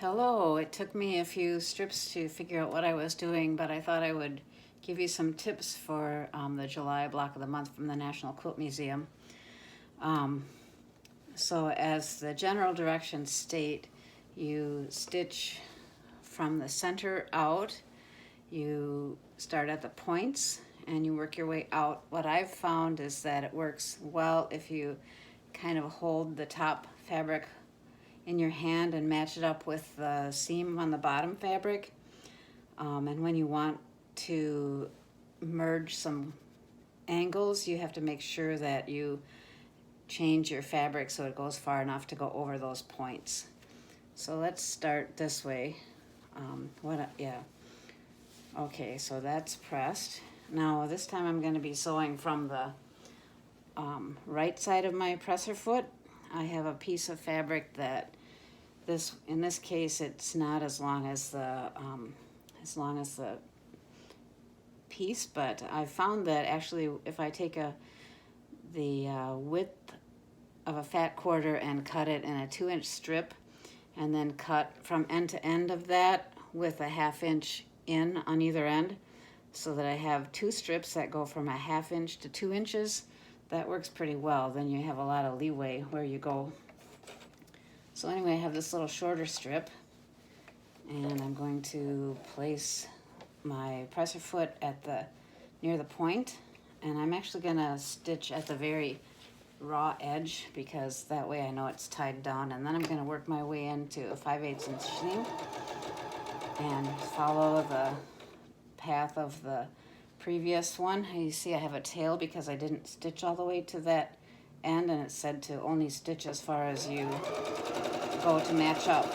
Hello, it took me a few strips to figure out what I was doing, but I thought I would give you some tips for the July block of the month from the National Quilt Museum. So as the general directions state, you stitch from the center out, you start at the points and you work your way out. What I've found is that it works well if you kind of hold the top fabric in your hand and match it up with the seam on the bottom fabric. And when you want to merge some angles, you have to make sure that you change your fabric so it goes far enough to go over those points. So let's start this way. Okay, so that's pressed. Now this time I'm going to be sewing from the right side of my presser foot. I have a piece of fabric that in this case it's not as long as the piece, but I found that actually if I take the width of a fat quarter and cut it in a 2-inch strip and then cut from end to end of that with a 1/2 inch in on either end, so that I have 2 strips that go from a 1/2 inch to 2 inches, that works pretty well. Then you have a lot of leeway where you go. So anyway, I have this little shorter strip, and I'm going to place my presser foot near the point, and I'm actually going to stitch at the very raw edge because that way I know it's tied down, and then I'm going to work my way into a 5/8 inch seam and follow the path of the previous one. You see I have a tail because I didn't stitch all the way to that end, and it said to only stitch as far as you go to match up.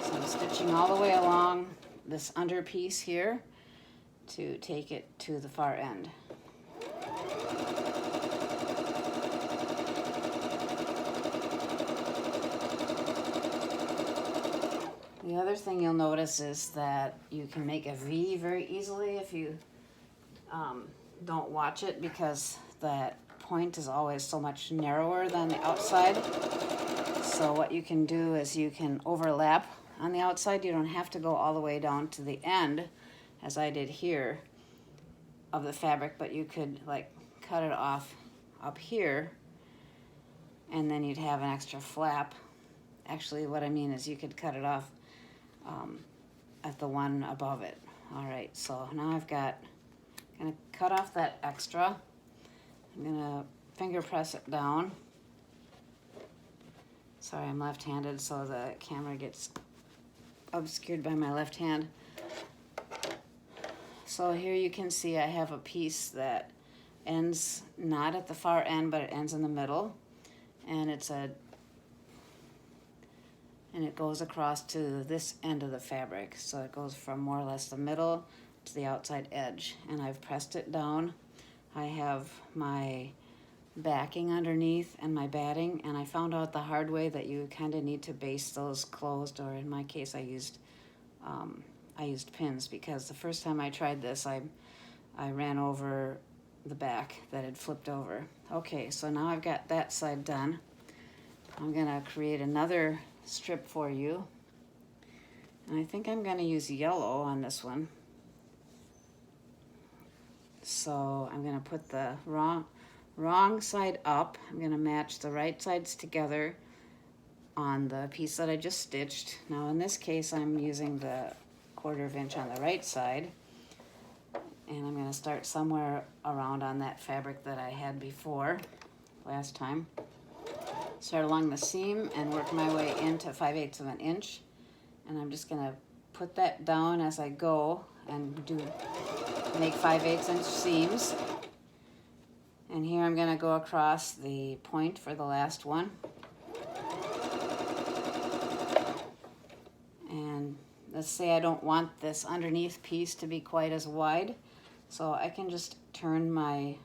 So I'm stitching all the way along this under piece here to take it to the far end. The other thing you'll notice is that you can make a V very easily if you don't watch it, because that point is always so much narrower than the outside. So what you can do is you can overlap on the outside. You don't have to go all the way down to the end as I did here of the fabric, but you could like cut it off up here and then you'd have an extra flap. Actually, what I mean is you could cut it off at the one above it. All right, so now I'm gonna cut off that extra. I'm gonna finger press it down. Sorry, I'm left-handed, so the camera gets obscured by my left hand. So here you can see I have a piece that ends not at the far end, but it ends in the middle, and it goes across to this end of the fabric. So it goes from more or less the middle to the outside edge, and I've pressed it down. I have my backing underneath and my batting, and I found out the hard way that you kind of need to baste those closed, or in my case I used pins, because the first time I tried this I ran over the back that had flipped over. Okay, so now I've got that side done. I'm gonna create another strip for you, and I think I'm gonna use yellow on this one. So I'm gonna put the wrong side up. I'm going to match the right sides together on the piece that I just stitched. Now in this case I'm using the 1/4 inch on the right side, and I'm going to start somewhere around on that fabric that I had before last time. Start along the seam and work my way into 5/8 of an inch, and I'm just going to put that down as I go and make 5/8 inch seams. And here I'm going to go across the point for the last one. And let's say I don't want this underneath piece to be quite as wide, so I can just turn my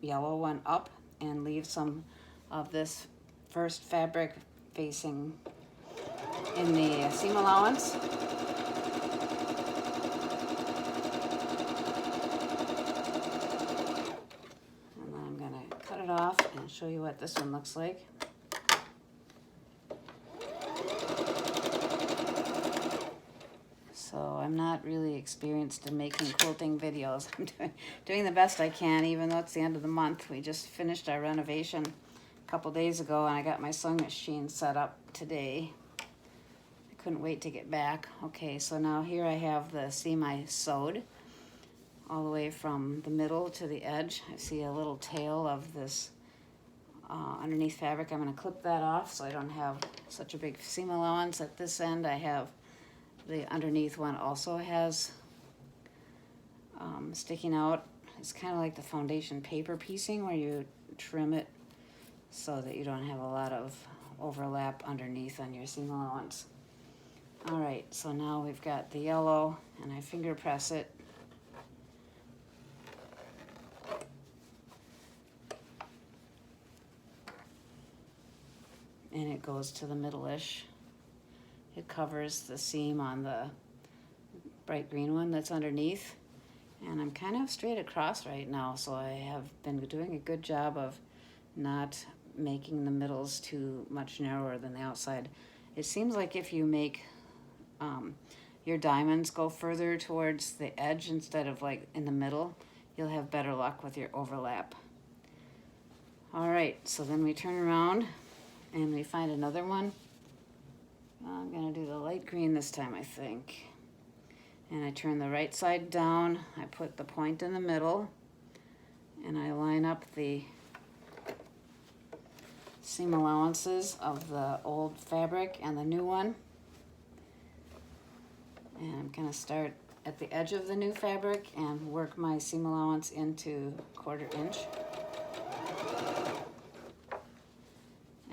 yellow one up and leave some of this first fabric facing in the seam allowance. Off and show you what this one looks like. I'm not really experienced in making quilting videos. I'm doing the best I can, even though it's the end of the month. We just finished our renovation a couple days ago, and I got my sewing machine set up today. I couldn't wait to get back. Okay, so now here I have the seam I sewed all the way from the middle to the edge. I see a little tail of this underneath fabric. I'm going to clip that off so I don't have such a big seam allowance. At this end I have the underneath one also has sticking out. It's kind of like the foundation paper piecing where you trim it so that you don't have a lot of overlap underneath on your seam allowance. Alright, so now we've got the yellow and I finger press it. And it goes to the middle-ish. It covers the seam on the bright green one that's underneath. And I'm kind of straight across right now, so I have been doing a good job of not making the middles too much narrower than the outside. It seems like if you make your diamonds go further towards the edge instead of like in the middle, you'll have better luck with your overlap. Alright, so then we turn around and we find another one. I'm going to do the light green this time, I think. And I turn the right side down. I put the point in the middle. And I line up the seam allowances of the old fabric and the new one. And I'm going to start at the edge of the new fabric and work my seam allowance into 1/4 inch.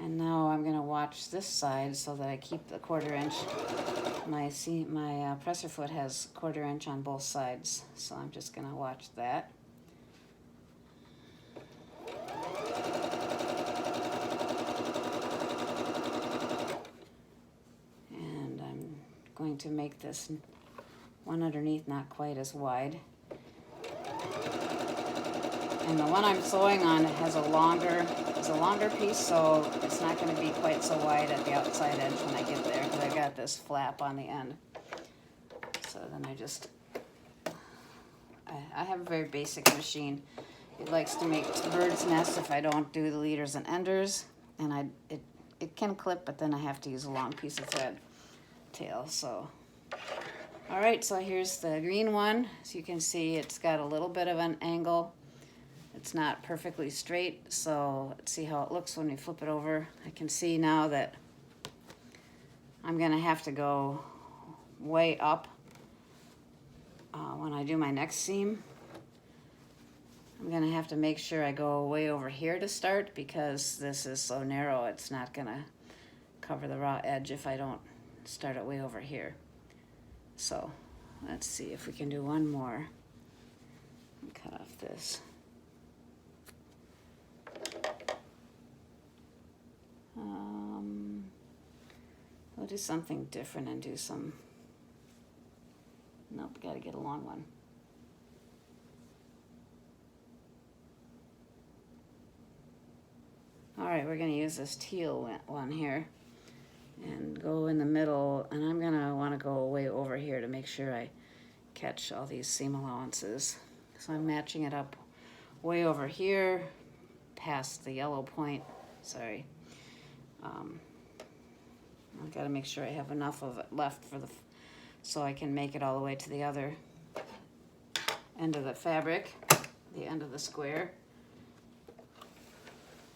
And now I'm going to watch this side so that I keep the 1/4 inch. My presser foot has 1/4 inch on both sides, so I'm just going to watch that. And I'm going to make this one underneath not quite as wide. And the one I'm sewing on has a longer piece, so it's not going to be quite so wide at the outside edge when I get there, because I got this flap on the end. So then I have a very basic machine. It likes to make bird's nests if I don't do the leaders and enders, and it can clip, but then I have to use a long piece of thread tail. So, all right, so here's the green one. So you can see it's got a little bit of an angle. It's not perfectly straight, so let's see how it looks when we flip it over. I can see now that I'm going to have to go way up when I do my next seam. I'm going to have to make sure I go way over here to start, because this is so narrow it's not going to cover the raw edge if I don't start it way over here. So let's see if we can do one more. Cut off this. We'll do something different and do some, nope, gotta get a long one. Alright, we're gonna use this teal one here and go in the middle, and I'm gonna wanna go way over here to make sure I catch all these seam allowances. So I'm matching it up way over here, past the yellow point, sorry. I've got to make sure I have enough of it left for so I can make it all the way to the other end of the fabric, the end of the square.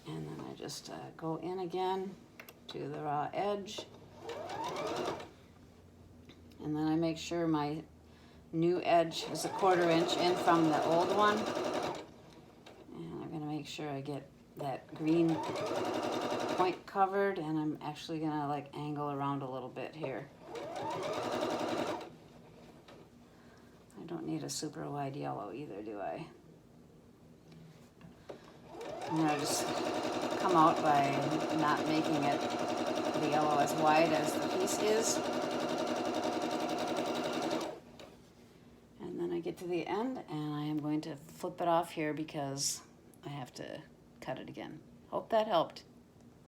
And then I just go in again to the raw edge. And then I make sure my new edge is a 1/4 inch in from the old one. And I'm going to make sure I get that green point covered, and I'm actually going to like angle around a little bit here. I don't need a super wide yellow either, do I? I'm going to just come out by not making it the yellow as wide as the piece is. And then I get to the end and I am going to flip it off here because I have to cut it again. Hope that helped.